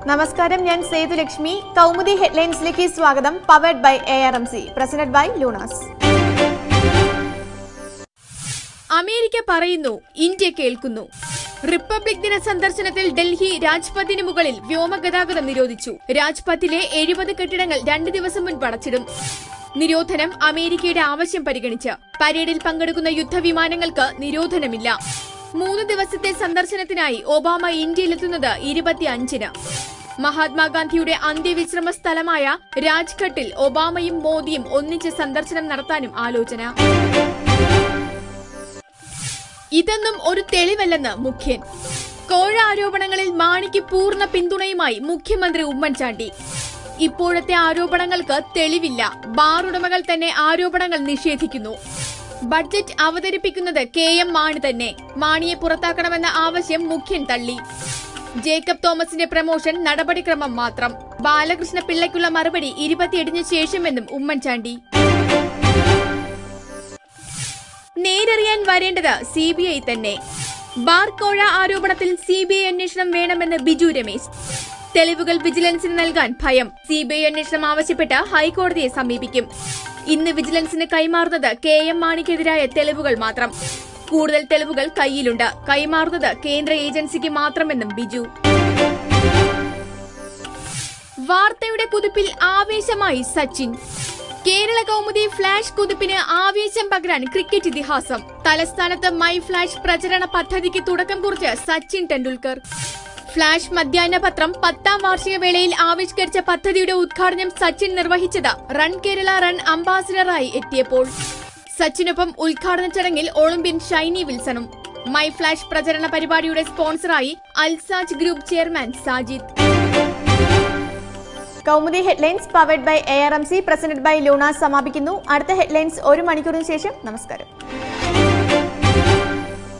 നമസ്കാരം, ഞാൻ സേതുലക്ഷ്മി. കൗമുദി ഹെഡ്ലൈൻസിലേക്ക് സ്വാഗതം. Powered by ARMC, presented by Lunas. America പറയുന്നു, ഇന്ത്യ കേൾക്കുന്നു. റിപ്പബ്ലിക് ദിന സന്ദർശനത്തിൽ ഡൽഹി രാജ്പഥിന് മുകളിൽ വ്യോമഗതാഗതം നിരോധിച്ചു. രാജ്പഥിലെ 70 കെട്ടിടങ്ങൾ 2 ദിവസം മുൻപ് അടച്ചിടും. നിരോധനം അമേരിക്കയുടെ ആവശ്യം പരിഗണിച്ച്. പരേഡിൽ പങ്കെടുക്കുന്ന യുദ്ധവിമാനങ്ങൾക്ക് നിരോധനമില്ല. 3 ദിവസത്തെ സന്ദർശനത്തിനായി ഒബാമ ഇന്ത്യയിലെത്തുന്നത് 25-ന്. മഹാത്മാഗാന്ധിയുടെ അന്ത്യവിശ്രമ സ്ഥലമായ രാജ്ഘട്ടിൽ ഒബാമയും മോദിയും ഒന്നിച്ച് സന്ദർശനം നടത്താനും ആലോചന. ഇതൊന്നും ഒരു തെളിവല്ലെന്ന് മുഖ്യൻ. കോഴ ആരോപണങ്ങളിൽ മാണിക്ക് പൂർണ്ണ പിന്തുണയുമായി മുഖ്യമന്ത്രി ഉമ്മൻചാണ്ടി. ഇപ്പോഴത്തെ ആരോപണങ്ങൾക്ക് തെളിവില്ല. ബാർ ഉടമകൾ തന്നെ ആരോപണങ്ങൾ നിഷേധിക്കുന്നു. ബഡ്ജറ്റ് അവതരിപ്പിക്കുന്നത് KM മാണി തന്നെ. മാണിയെ പുറത്താക്കണമെന്ന ആവശ്യം മുഖ്യൻ തള്ളി. ജേക്കബ് തോമസിന്റെ പ്രമോഷൻ നടപടിക്രമം മാത്രം. ബാലകൃഷ്ണ പിള്ളയ്ക്കുള്ള മറുപടി 28-ന് ശേഷമെന്നും ഉമ്മൻചാണ്ടി. നേരറിയാൻ വരേണ്ടത് CBI തന്നെ. ബാർ കോഴ ആരോപണത്തിൽ CBI അന്വേഷണം വേണമെന്ന് ബിജു രമേശ്. തെളിവുകൾ വിജിലൻസിന് നൽകാൻ ഭയം. CBI അന്വേഷണം ആവശ്യപ്പെട്ട് ഹൈക്കോടതിയെ സമീപിക്കും. ഇന്ന് വിജിലൻസിന് കൈമാറുന്നത് KM മാണിക്കെതിരായ തെളിവുകൾ മാത്രം. കൂടുതൽ തെളിവുകൾ കയ്യിലുണ്ട്. കൈമാറുന്നത് കേന്ദ്ര ഏജൻസിക്ക് മാത്രമെന്നും ബിജു. വാർത്തയുടെ കുതിപ്പിൽ ആവേശമായി സച്ചിൻ. കേരള കൗമുദി ഫ്ലാഷ് കുതിപ്പിന് ആവേശം പകരാൻ ക്രിക്കറ്റ് ഇതിഹാസം. തലസ്ഥാനത്ത് മൈ ഫ്ലാഷ് പ്രചരണ പദ്ധതിക്ക് തുടക്കം കുറിച്ച് സച്ചിൻ ടെണ്ടുൽക്കർ. ഫ്ലാഷ് മധ്യാഹ്ന പത്രം 10ാം വാർഷിക വേളയിൽ ആവിഷ്കരിച്ച പദ്ധതിയുടെ ഉദ്ഘാടനം സച്ചിൻ നിർവഹിച്ചത് റൺ കേരള റൺ അംബാസിഡറായി എത്തിയപ്പോൾ. സച്ചിനൊപ്പം ഉദ്ഘാടന ചടങ്ങിൽ ഒളിമ്പ്യൻ ഷൈനി വിൽസണും. മൈ ഫ്ലാഷ് പ്രചരണ പരിപാടിയുടെ സ്പോൺസറായി Alsaj group chairman Sajid. Kaumudi headlines powered by ARMC, presented by ലൂണാസ് സമാപിക്കുന്നു. അടുത്ത ഹെഡ്ലൈൻസ് 1 മണിക്കൂറിന് ശേഷം. നമസ്കാരം.